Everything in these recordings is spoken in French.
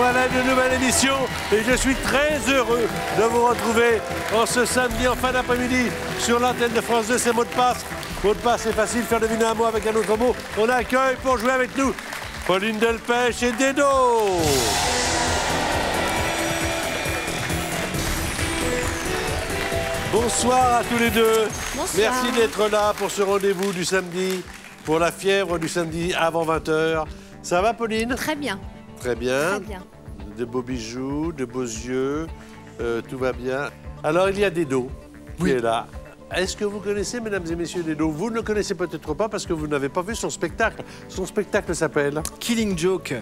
Voilà une nouvelle émission et je suis très heureux de vous retrouver en ce samedi en fin d'après-midi sur l'antenne de France 2, c'est Mot de Passe. Mot de Passe, c'est facile, faire deviner un mot avec un autre mot. On accueille pour jouer avec nous Pauline Delpech et Dedo. Bonsoir à tous les deux. Bonsoir. Merci d'être là pour ce rendez-vous du samedi, pour la fièvre du samedi avant 20h. Ça va, Pauline? Très bien. Très bien. Très bien. De beaux bijoux, de beaux yeux, tout va bien. Alors, il y a Dedo qui est là. Est-ce que vous connaissez, mesdames et messieurs, Dedo? Vous ne le connaissez peut-être pas parce que vous n'avez pas vu son spectacle. Son spectacle s'appelle Killing Joke.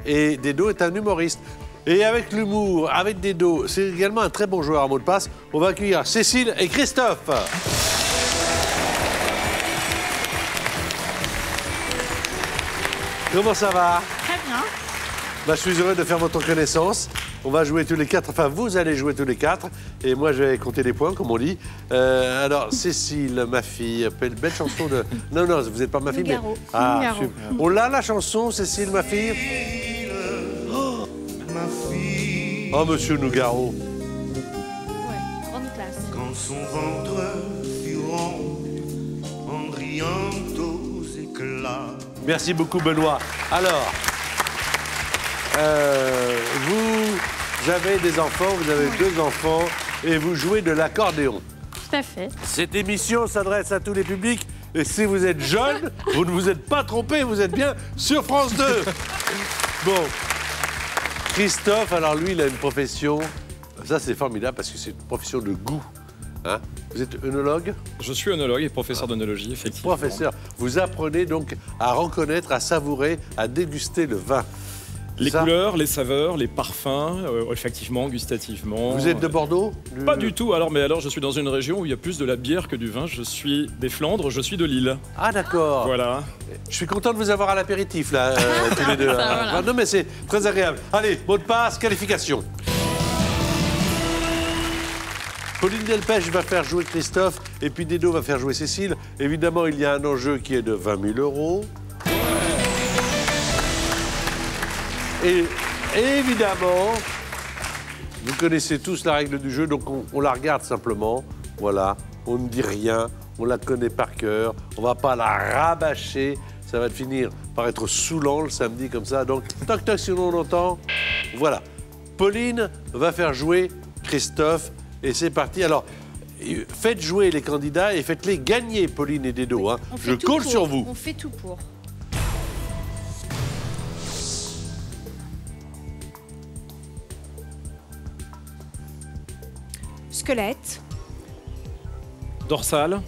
Et Dedo est un humoriste. Et avec l'humour, avec Dedo, c'est également un très bon joueur à mot de passe. On va accueillir Cécile et Christophe. Comment ça va? Très bien. Bah, je suis heureux de faire votre connaissance. On va jouer tous les quatre, enfin vous allez jouer tous les quatre, et moi je vais compter les points, comme on dit. Alors, Cécile, ma fille, belle chanson de... Non, non, vous n'êtes pas ma fille, Nougaro. mais... Ah, Nougaro. super. On l'a, la chanson, Cécile, ma fille? Oh, monsieur Nougaro. Ouais, grande classe. Quand son ventre fut rond en riant aux éclats. Merci beaucoup, Benoît. Alors, vous avez des enfants, vous avez deux enfants, et vous jouez de l'accordéon. Tout à fait. Cette émission s'adresse à tous les publics. Et si vous êtes jeune, vous ne vous êtes pas trompé, vous êtes bien sur France 2. Bon. Christophe, alors lui, il a une profession. Ça, c'est formidable parce que c'est une profession de goût. Hein? Vous êtes œnologue? Je suis œnologue et professeur d'œnologie, effectivement. Professeur. Vous apprenez donc à reconnaître, à savourer, à déguster le vin. Les Ça, couleurs, les saveurs, les parfums, effectivement, gustativement. vous êtes de Bordeaux? Pas du tout. Mais alors, je suis dans une région où il y a plus de la bière que du vin. Je suis des Flandres, je suis de Lille. Ah, d'accord. Voilà. Je suis content de vous avoir à l'apéritif, là, tous les deux. voilà. Non, mais c'est très agréable. Allez, mot de passe, qualification. Pauline Delpech va faire jouer Christophe et puis Dedo va faire jouer Cécile. Évidemment, il y a un enjeu qui est de 20 000 €. Et évidemment, vous connaissez tous la règle du jeu, donc on la regarde simplement. Voilà, on ne dit rien, on la connaît par cœur, on va pas la rabâcher. Ça va finir par être saoulant le samedi comme ça. Donc, toc toc, si on entend. Voilà. Pauline va faire jouer Christophe. Et c'est parti. Alors, faites jouer les candidats et faites-les gagner, Pauline et Dedo. Hein. Je compte sur vous. On fait tout pour. Squelette, Dorsale,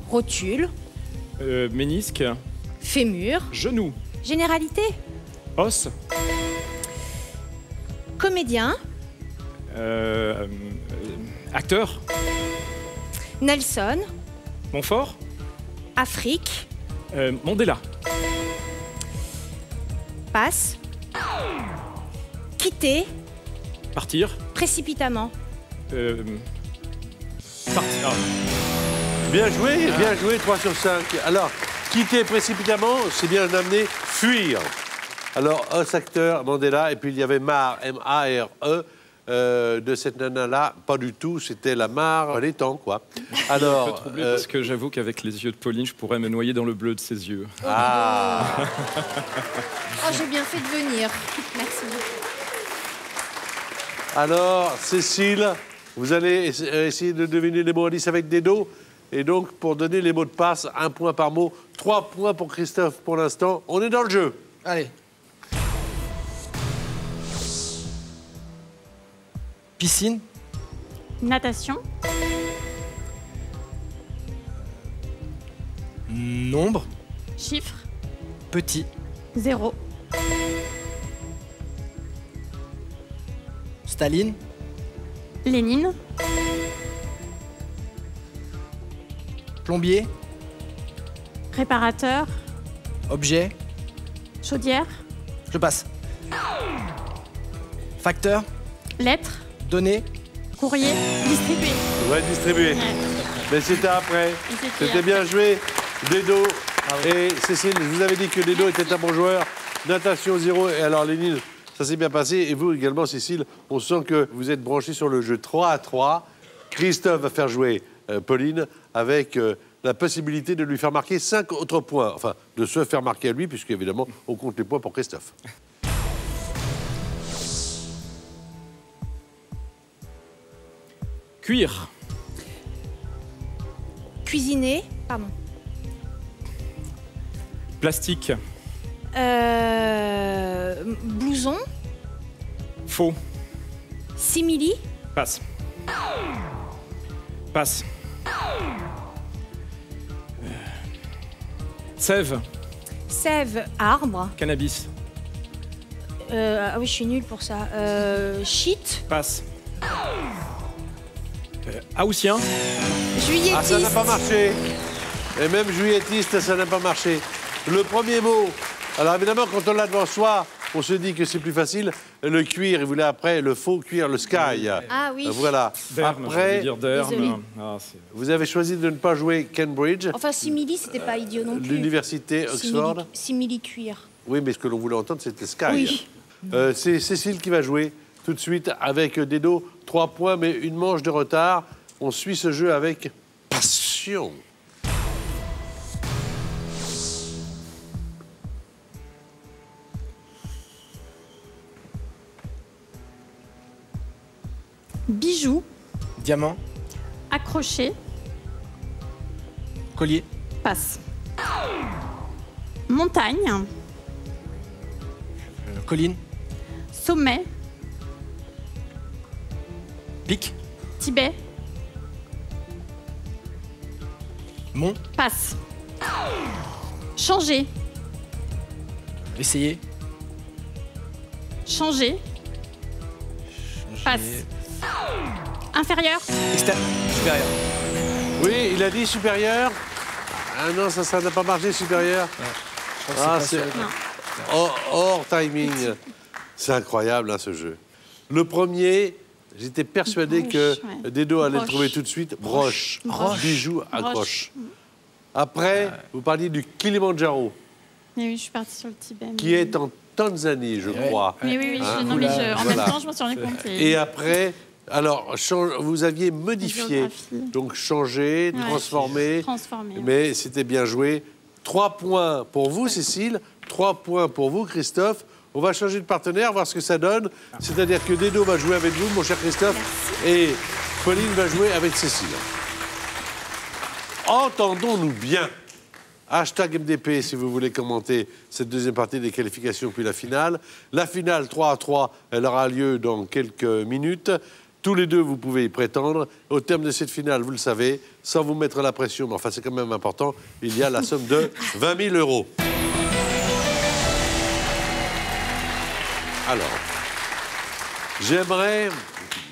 rotule, ménisque, fémur, genou, généralité, os, comédien, acteur, Nelson, Montfort, Afrique, Mandela, passe, quitter, partir, précipitamment. partir. Bien joué, 3 sur 5. Alors, quitter précipitamment, c'est bien amené, fuir. Alors, os acteur, Mandela, et puis il y avait Mare, M-A-R-E, de cette nana-là, pas du tout, c'était la mare, les temps, quoi. Alors, Je suis troublé parce que j'avoue qu'avec les yeux de Pauline, je pourrais me noyer dans le bleu de ses yeux. Ah. Oh, j'ai bien fait de venir. Merci beaucoup. Alors, Cécile, vous allez essayer de deviner les mots à 10 avec Dedo. Et donc, pour donner les mots de passe, 1 point par mot, 3 points pour Christophe pour l'instant. On est dans le jeu. Allez. Piscine. Natation, Nombre. chiffre, Petit. 0, Staline. Lénine, Plombier. réparateur, Objet. chaudière, Je passe. Facteur. lettre, Données. courrier, distribué. Ouais, distribué. Ouais. Mais c'était après. C'était C'était bien joué. Dedo et Cécile, je vous avais dit que Dedo était un bon joueur. Natation 0. Et alors, Lénine, Ça s'est bien passé. Et vous également, Cécile, on sent que vous êtes branchés sur le jeu 3-3. Christophe va faire jouer Pauline avec la possibilité de lui faire marquer 5 autres points. Enfin, de se faire marquer à lui, puisque évidemment, on compte les points pour Christophe. Cuire. Cuisiner. Pardon. Plastique. Blouson. Faux. Simili. Passe. Passe. Sève. Sève. Arbre. Cannabis. Ah oui, je suis nulle pour ça. Shit. Passe. Haussien. Juilletiste. Ah, ça n'a pas marché. Et même juillettiste, ça n'a pas marché. Le premier mot. Alors évidemment, quand on l'a devant soi, on se dit que c'est plus facile. Le cuir, il voulait après le faux cuir, le sky. Ah oui. Voilà. Derme, j'ai envie de Après, dire derme. Désolée. Ah, c'est- vous avez choisi de ne pas jouer Cambridge, Enfin, simili, c'était pas idiot non plus. l'université Oxford. Simili cuir. Oui, mais ce que l'on voulait entendre, c'était sky. Oui. C'est Cécile qui va jouer tout de suite avec Dedo. 3 points, mais une manche de retard. On suit ce jeu avec passion. Bijoux. Diamant. Accroché. Collier. Passe. Montagne. Colline. Sommet. Pic. Tibet. Mont. Passe. Changer. Essayer. Changer. Passe. Inférieur. Supérieur. Oui, il a dit supérieur. Ah non, ça n'a pas marché, supérieur. Ah, c'est hors timing. C'est incroyable, hein, ce jeu. Le premier, j'étais persuadé Broche, que ouais. Dedo allait le Broche. trouver tout de suite. Broche. Broche. Bijou, accroche. Après, vous parliez du Kilimandjaro, Mais oui, je suis partie sur le Tibet. mais- qui est en Tanzanie, je crois. Mais oui, oui, Hein, non, mais en voilà. même temps, je m'en suis rendu compte. Et après, alors, vous aviez modifié. Géographie. Donc, changé, Ouais. transformé. Transformé. ouais. Mais c'était bien joué. 3 points pour vous, Cécile. 3 points pour vous, Christophe. On va changer de partenaire, voir ce que ça donne. C'est-à-dire que Dedo va jouer avec vous, mon cher Christophe. Et Pauline va jouer avec Cécile. Entendons-nous bien. Hashtag MDP si vous voulez commenter cette deuxième partie des qualifications puis la finale. La finale 3-3, elle aura lieu dans quelques minutes. Tous les deux, vous pouvez y prétendre. Au terme de cette finale, vous le savez, sans vous mettre la pression, mais enfin c'est quand même important, il y a la somme de 20 000 €. Alors, j'aimerais,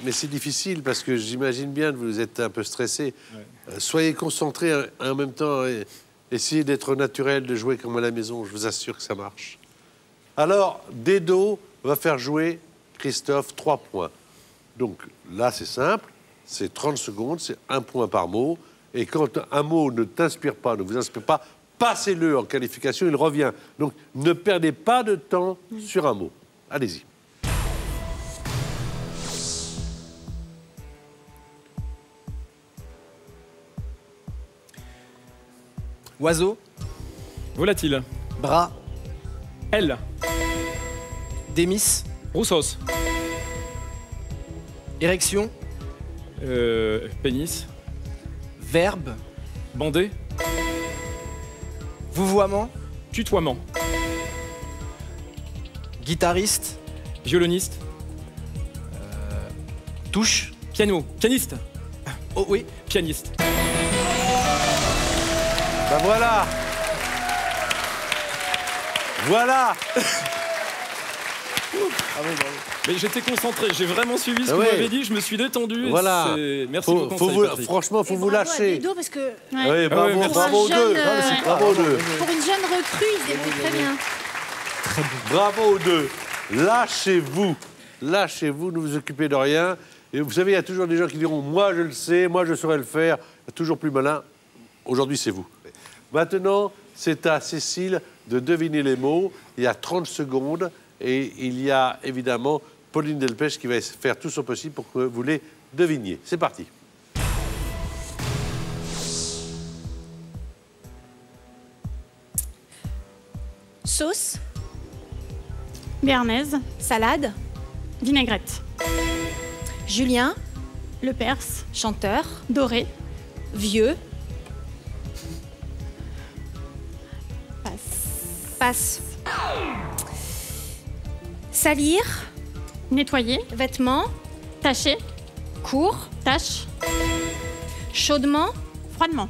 mais c'est difficile parce que j'imagine bien que vous êtes un peu stressé. Soyez concentrés en même temps et essayez d'être naturel, de jouer comme à la maison. Je vous assure que ça marche. Alors, Dedo va faire jouer Christophe 3 points. Donc là, c'est simple, c'est 30 secondes, c'est 1 point par mot. Et quand un mot ne t'inspire pas, ne vous inspire pas, passez-le en qualification, il revient. Donc ne perdez pas de temps sur un mot. Allez-y. Oiseau. Volatile. Bras. L. Démis. Roussos. Érection. Pénis. Verbe. Bandé. Vouvoiement. Tutoiement. Guitariste. Violoniste. Touche. Piano. Pianiste. Oh oui. Pianiste. Ben voilà. Voilà. Mais j'étais concentré, j'ai vraiment suivi ce que Ah vous ouais. m'avez dit, je me suis détendu. et Voilà. Merci pour le conseil, Patrick. Franchement, faut Et vous bravo à lâcher. Dedo, parce que Ouais. Oui, bravo, ouais, merci. bravo aux Pour un deux. jeune, Bravo aux deux. pour une jeune recrue, il se débrouille très bien. Bravo aux deux. Lâchez-vous. Lâchez-vous, ne vous occupez de rien. Et vous savez, il y a toujours des gens qui diront « Moi, je le sais, moi, je saurais le faire ». Toujours plus malin. Aujourd'hui, c'est vous. Maintenant, c'est à Cécile de deviner les mots. Il y a 30 secondes. Et il y a évidemment Pauline Delpech qui va faire tout son possible pour que vous les deviniez. C'est parti. Sauce, Béarnaise. salade, Vinaigrette. Julien, Le Perse. chanteur, Doré. vieux, Passe. passe. Salir, Nettoyer. vêtements, Tacher. court, Tâche. chaudement, Froidement.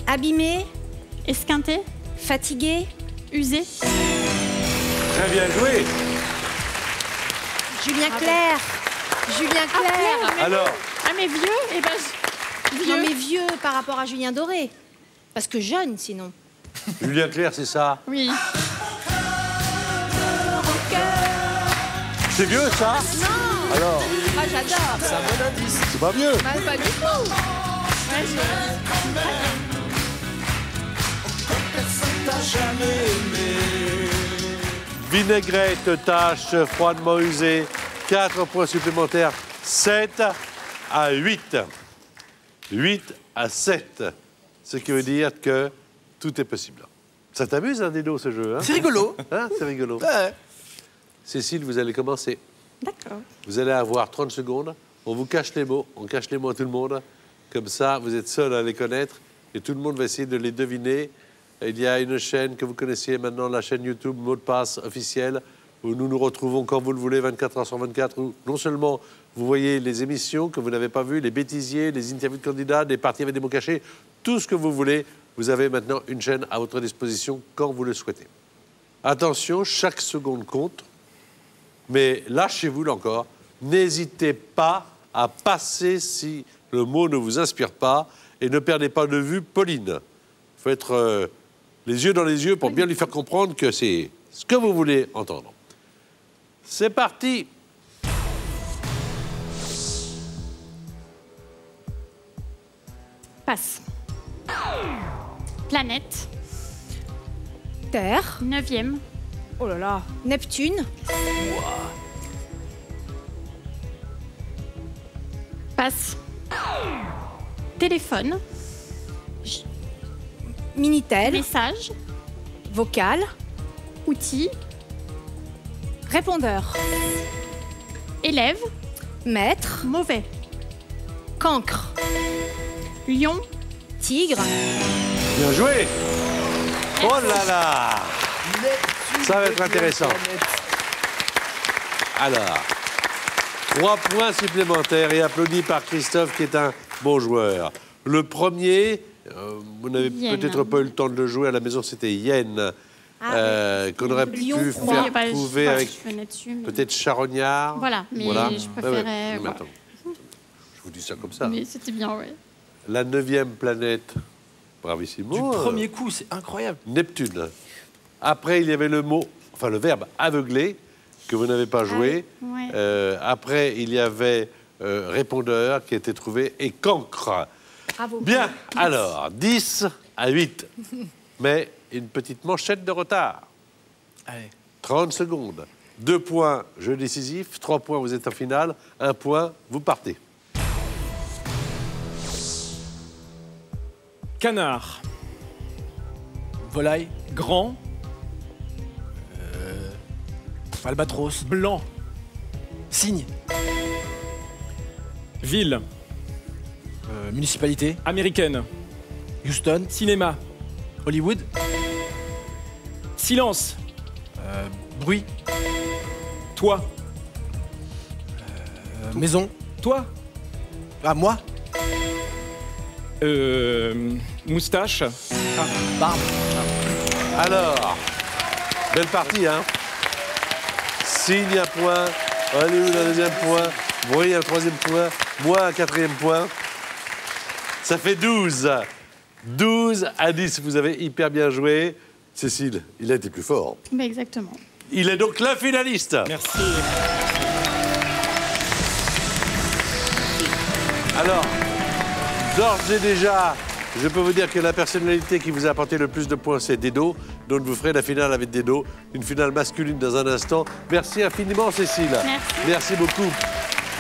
abîmé, Esquinté. fatigué, Usé. Très bien joué. Julien Clerc. Julien Clerc. Alors, Ah, mais vieux. Eh ben, vieux. Non mais vieux par rapport à Julien Doré. Parce que jeune sinon. Julien Clerc, c'est ça? Oui. C'est vieux, ça? Non. Alors, Ah j'adore. C'est un bon indice. c'est pas vieux. Bah, pas du tout. Vinaigrette, tâche, froidement usé. 4 points supplémentaires. 7 à 8. 8 à 7. Ce qui veut dire que tout est possible. Ça t'amuse, hein, Dino, ce jeu, hein? C'est rigolo. Hein, c'est rigolo. Ouais. Cécile, vous allez commencer. D'accord. Vous allez avoir 30 secondes. On vous cache les mots. On cache les mots à tout le monde. Comme ça, vous êtes seul à les connaître. Et tout le monde va essayer de les deviner. Il y a une chaîne que vous connaissiez maintenant, la chaîne YouTube Mot de passe officielle, où nous nous retrouvons quand vous le voulez, 24 heures sur 24, où non seulement vous voyez les émissions que vous n'avez pas vues, les bêtisiers, les interviews de candidats, des parties avec des mots cachés, tout ce que vous voulez. Vous avez maintenant une chaîne à votre disposition quand vous le souhaitez. Attention, chaque seconde compte. Mais lâchez-vous là encore. N'hésitez pas à passer si le mot ne vous inspire pas. Et ne perdez pas de vue Pauline. Il faut être les yeux dans les yeux pour bien lui faire comprendre que c'est ce que vous voulez entendre. C'est parti. Passe. Planète. Terre. 9e. Oh là là. Neptune. Passe. Téléphone. Minitel. Message. Vocal. Outil. Répondeur. Élève. Maître. Mauvais. Cancre. Lion. Tigre. Bien joué. Oh là là. Ça va être intéressant. Alors, 3 points supplémentaires et applaudis par Christophe qui est un bon joueur. Le premier, vous n'avez Yen. peut-être pas eu le temps de le jouer à la maison, c'était Yen, qu'on aurait pu Lion froid. faire Oui, bah, trouver je avec venais dessus, mais- peut-être Charognard. Voilà, mais je Ouais, préférais, mais voilà. attends, je vous dis ça comme ça. Mais c'était bien, ouais. La 9e planète, bravissimo. Du premier coup, c'est incroyable. Neptune. Après, il y avait le mot, enfin le verbe aveugler, que vous n'avez pas joué. ouais. Après, il y avait répondeur qui a été trouvé et cancre. Bravo. Bien, alors, 10 à 8. Mais une petite manchette de retard. Allez. 30 secondes. 2 points, jeu décisif. 3 points, vous êtes en finale. 1 point, vous partez. Canard. Volaille. Grand. Albatros. Blanc. Cygne. Ville. Municipalité. Américaine. Houston. Cinéma. Hollywood. Silence. Bruit. Toi. Maison. Toi. Ah, moi. Moustache. Barbe. Alors, belle partie, hein? Signe un point, Hollywood un 2e point, Bruit un 3e point, moi un 4e point. Ça fait 12. 12 à 10. Vous avez hyper bien joué. Cécile, il a été plus fort. Bah, exactement. Il est donc la finaliste. Merci. Alors, d'ores et déjà, Je peux vous dire que la personnalité qui vous a apporté le plus de points, c'est Dedo. Donc vous ferez la finale avec Dedo, une finale masculine dans un instant. Merci infiniment, Cécile. Merci. Merci beaucoup.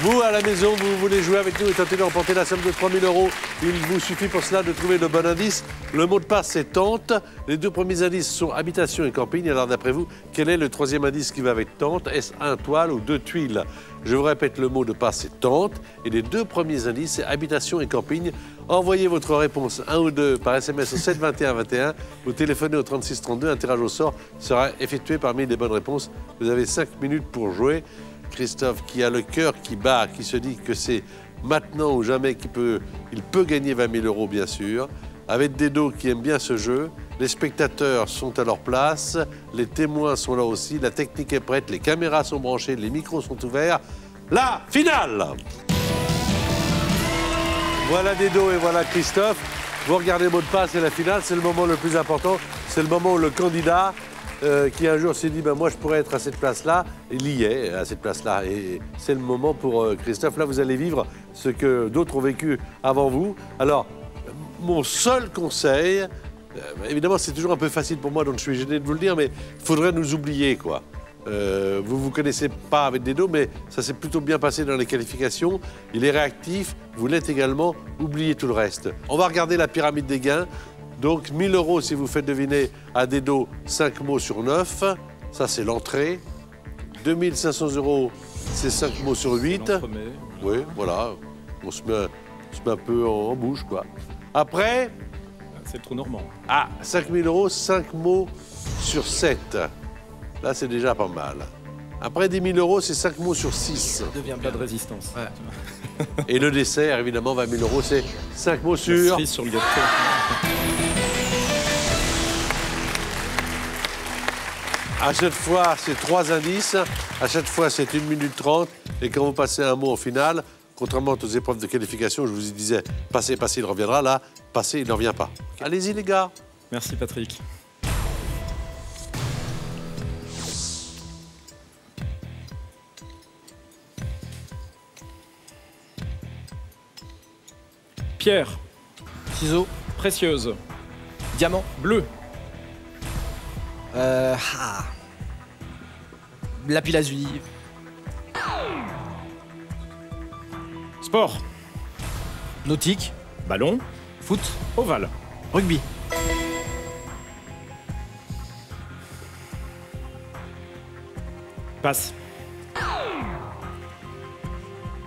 Vous, à la maison, vous voulez jouer avec nous et tenter de remporter la somme de 3 000 €. Il vous suffit pour cela de trouver le bon indice. Le mot de passe, c'est tente. Les deux premiers indices sont habitation et camping. Alors, d'après vous, quel est le troisième indice qui va avec tente? Est-ce un toile ou deux tuiles? Je vous répète, le mot de passe, c'est tente. Et les deux premiers indices, c'est habitation et camping. Envoyez votre réponse 1 ou 2 par SMS au 7 21 21. Vous téléphonez au 36 32. Un tirage au sort sera effectué parmi les bonnes réponses. Vous avez 5 minutes pour jouer. Christophe, qui a le cœur qui bat, qui se dit que c'est maintenant ou jamais qu'il peut gagner 20 000 €, bien sûr. Avec Dedo qui aime bien ce jeu. Les spectateurs sont à leur place. Les témoins sont là aussi. La technique est prête. Les caméras sont branchées. Les micros sont ouverts. La finale! Voilà Dedo et voilà Christophe. Vous regardez le mot de passe et la finale. C'est le moment le plus important. C'est le moment où le candidat qui un jour s'est dit, ben, moi je pourrais être à cette place-là, il y est, à cette place-là. Et c'est le moment pour Christophe. Là, vous allez vivre ce que d'autres ont vécu avant vous. Alors, mon seul conseil, évidemment c'est toujours un peu facile pour moi, donc je suis gêné de vous le dire, mais il faudrait nous oublier, quoi. Vous vous connaissez pas avec Dedo, mais ça s'est plutôt bien passé dans les qualifications. Il est réactif, vous l'êtes également, oubliez tout le reste. On va regarder la pyramide des gains. Donc 1 000 € si vous faites deviner à Dedo 5 mots sur 9. Ça, c'est l'entrée. 2 500 €, c'est 5 mots sur 8. Oui, voilà. On se met un peu en bouche, quoi. Après... C'est trop normand. Ah, 5 000 €, 5 mots sur 7. Là, c'est déjà pas mal. Après 10 000 €, c'est 5 mots sur 6. Pas de résistance. Ouais. Et le dessert, évidemment, 20 000 €, c'est 5 mots sur... Cerise sur le gâteau. À chaque fois, c'est 3 indices. À chaque fois, c'est 1 minute 30. Et quand vous passez un mot en finale, contrairement aux épreuves de qualification, je vous disais, passez, passez, il reviendra. Là, passez, il n'en vient pas. Allez-y, les gars. Merci Patrick. Pierre. Ciseaux. Précieuse. Diamant. Bleu. Lapis lazuli. Sport. Nautique. Ballon. Foot. Ovale. Rugby. Passe.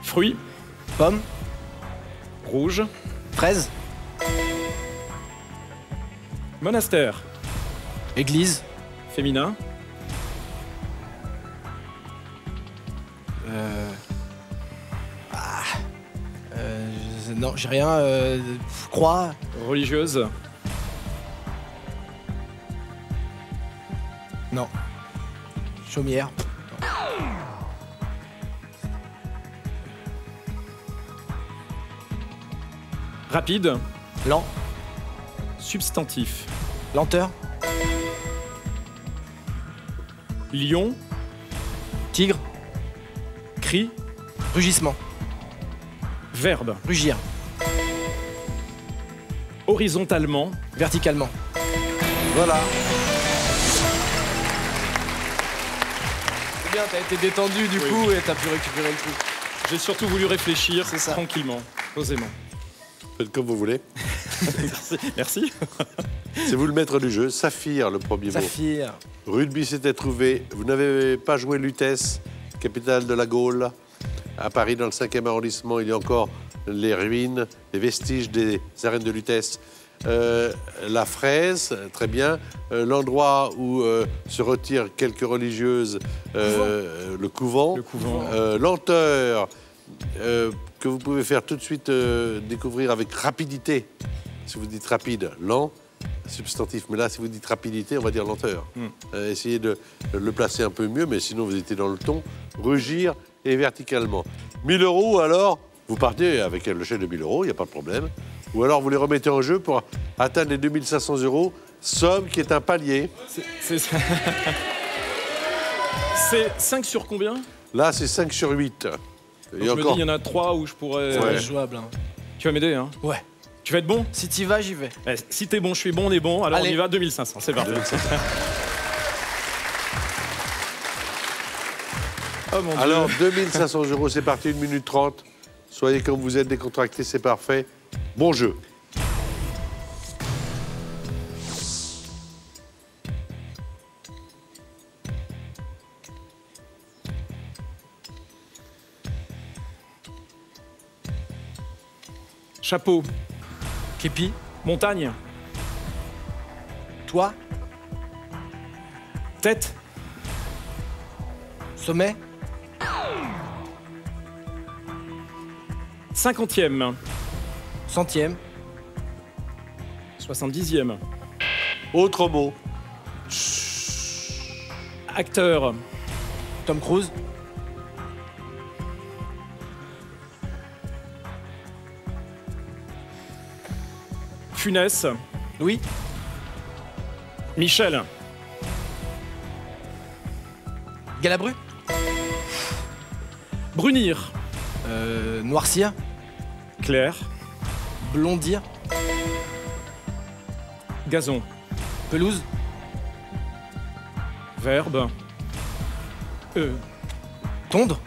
Fruits. Pomme. Rouge. Fraise. Monastère. Église. Féminin. Non, j'ai rien. Croix. Religieuse. Non. Chaumière. Rapide. Lent. Substantif. Lenteur. Lion. Tigre. Cri. Rugissement. Verbe. Rugir. Horizontalement. Verticalement. Voilà. C'est bien, t'as été détendu du coup et t'as pu récupérer le coup. J'ai surtout voulu réfléchir C'est ça. tranquillement, posément. Faites comme vous voulez. Merci. C'est vous le maître du jeu. Saphir, le premier mot. Saphir. Rugby s'était trouvé. Vous n'avez pas joué Lutèce, capitale de la Gaule. À Paris, dans le 5e arrondissement, il y a encore les ruines, les vestiges des arènes de Lutèce. La fraise, très bien. L'endroit où se retirent quelques religieuses, le couvent. Le couvent. Lenteur, que vous pouvez faire tout de suite découvrir avec rapidité. Si vous dites rapide, lent, substantif. Mais là, si vous dites rapidité, on va dire lenteur. Essayez de le placer un peu mieux, mais sinon vous étiez dans le ton. Rugir et verticalement. 1 000 €, alors, vous partez avec le chèque de 1 000 €, il n'y a pas de problème. Ou alors vous les remettez en jeu pour atteindre les 2 500 €, somme qui est un palier. C'est 5 sur combien? Là, c'est 5 sur 8. Donc je me dis, il y en a 3 où je pourrais... C'est jouable. Hein. Tu vas m'aider, hein? Ouais. Tu vas être bon? Si t'y vas, j'y vais. Eh, si t'es bon, je suis bon, on est bon. Alors Allez. on y va, 2500, c'est parti. Oh mon Dieu. Alors, 2500 €, c'est parti, 1 minute 30. Soyez comme vous êtes, décontractés, c'est parfait. Bon jeu. Chapeau, Képi. montagne, Toi. tête, Sommet. 50e, Centième. 70e, Autre mot. acteur, Tom Cruise. Funès, Louis. Michel, Galabru. brunir, Noircir. clair, Blondir. gazon, Pelouse. verbe, Tondre.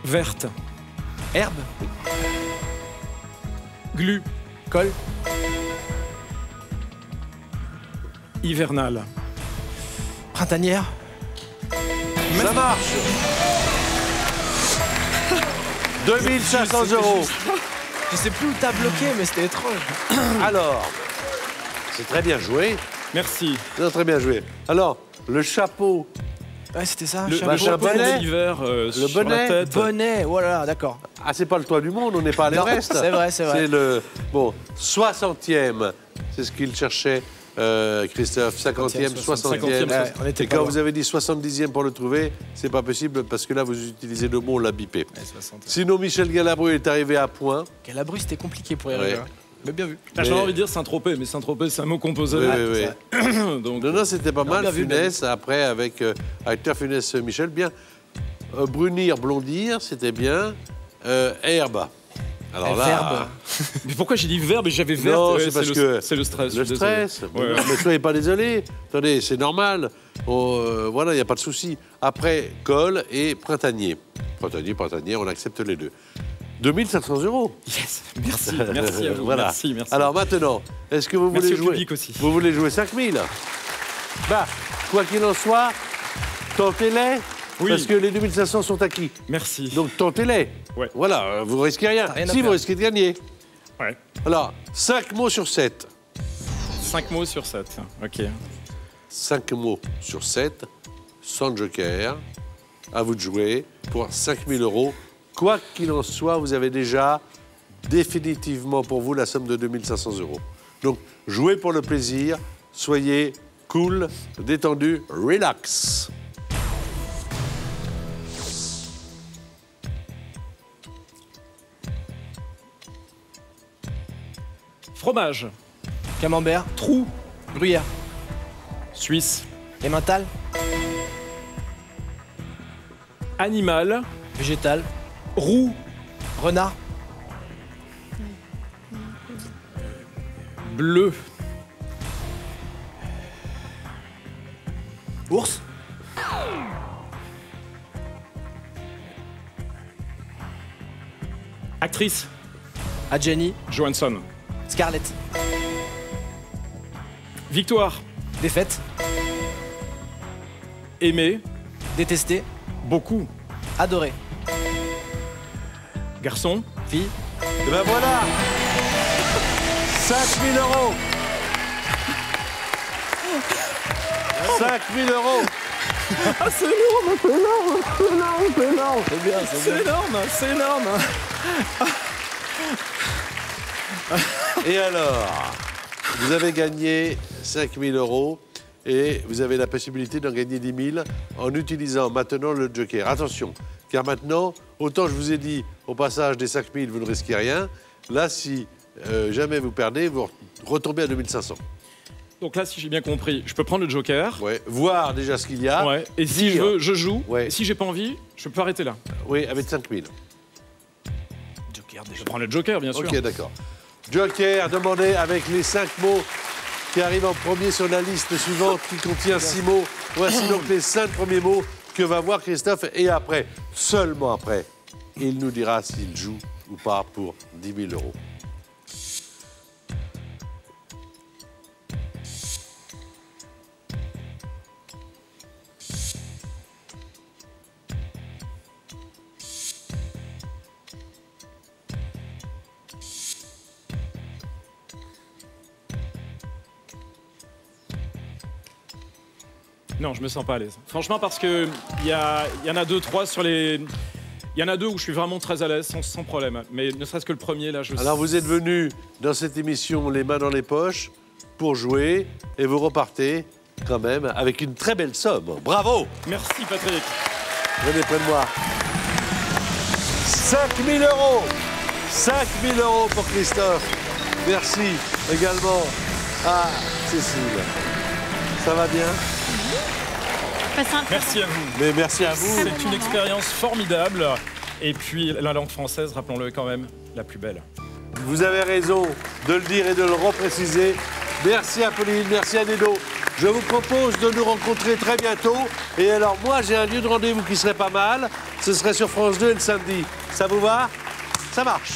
verte, Herbe. glu, Col. hivernal, Printanière. Ça marche. 2500 €. Je sais plus où t'as bloqué, mais c'était étrange. Alors, c'est très bien joué. merci. C'est très bien joué. Alors, le chapeau. Ouais, c'était ça. Le chapeau. chapeau bonnet. d'hiver sur bonnet. la tête. Bonnet. Voilà, d'accord. Ah, c'est pas le toit du monde, on n'est pas à l'Everest. C'est vrai, c'est vrai. C'est le. Bon, 60e, c'est ce qu'il cherchait, Christophe. 50e, 60e. 50e, Ouais, on était Et pas quand loin. vous avez dit 70e pour le trouver, c'est pas possible parce que là, vous utilisez le mot, on l'a bipé. Ouais, 60. Sinon, Michel Galabru est arrivé à point. Galabru, c'était compliqué pour y Ouais. arriver. hein. Mais bien vu. Ah, J'avais Mais- envie de dire Saint-Tropez, mais Saint-Tropez, c'est un mot composé. Oui, Ouais, oui, c'est oui. Donc, Non, non, c'était pas mal. bien vu, bien Funès, après, avec acteur Funès Michel, bien. Brunir, blondir, c'était bien. Herbe. Alors là. Verbe. Mais pourquoi j'ai dit verbe et j'avais verte? Non, Ouais, c'est parce le- que c'est le stress. Le je suis désolé. stress. Ouais. Mais soyez pas désolé. Attendez, c'est normal. Voilà, il n'y a pas de souci. Après, col et printanier. Printanier, on accepte les deux. 2500 €. Yes, merci, merci à vous. Voilà. Merci, merci. Alors maintenant, est-ce que vous Merci voulez au jouer public aussi. Vous voulez jouer 5000? Bah, quoi qu'il en soit, tentez-les. Oui. Parce que les 2500 sont acquis. Merci. Donc tentez-les. Ouais. Voilà, vous risquez rien. T'as rien à Si, vous perdre. risquez de gagner. Ouais. Alors, 5 mots sur 7. 5 mots sur 7. Ok. 5 mots sur 7, sans joker. À vous de jouer pour 5000 €. Quoi qu'il en soit, vous avez déjà définitivement pour vous la somme de 2500 €. Donc, jouez pour le plaisir, soyez cool, détendu, relax. Fromage. Camembert. Trou. Gruyère. Suisse. Emmental. Animal. Végétal. Roux. Renard. Bleu. Ours. Actrice. Adjani. Johansson. Scarlett. Victoire. Défaite. Aimer. Détester. Beaucoup. Adorer. Garçon. Fille. Et ben voilà 5000 €. 5000 €. Ah, c'est énorme, c'est énorme, c'est énorme, c'est énorme. C'est bien, c'est C'est énorme, c'est énorme. Et alors, vous avez gagné 5000 € et vous avez la possibilité d'en gagner 10 000 en utilisant maintenant le joker. Attention, car maintenant, autant je vous ai dit au passage des 5000, vous ne risquez rien. Là, si jamais vous perdez, vous retombez à 2500. Donc là, si j'ai bien compris, je peux prendre le joker. Ouais, voir déjà ce qu'il y a. Ouais. Et si Dire. je veux, je joue. Ouais. Et si j'ai pas envie, je peux arrêter là. Oui, avec 5000. Joker déjà. Je prends le Joker, bien sûr. Ok, d'accord. Joker, demandez avec les 5 mots qui arrivent en premier sur la liste suivante qui contient 6 mots. Voici donc les 5 premiers mots que va voir Christophe. Et après, seulement après, il nous dira s'il joue ou pas pour 10 000 euros. Non, je me sens pas à l'aise. Franchement, parce que il y en a 2, 3 sur les... Il y en a 2 où je suis vraiment très à l'aise, sans problème. Mais ne serait-ce que le premier, là, je... Alors vous êtes venu dans cette émission les mains dans les poches pour jouer et vous repartez quand même avec une très belle somme. Bravo! Merci, Patrick. Venez près de moi. 5 000 euros! 5 000 euros pour Christophe. Merci également à Cécile. Ça va bien? Merci à vous. Mais merci à vous. C'est une expérience formidable. Et puis, la langue française, rappelons-le quand même, la plus belle. Vous avez raison de le dire et de le repréciser. Merci Apolline, merci à Nedo. Je vous propose de nous rencontrer très bientôt. Et alors moi, j'ai un lieu de rendez-vous qui serait pas mal. Ce serait sur France 2 le samedi. Ça vous va? Ça marche.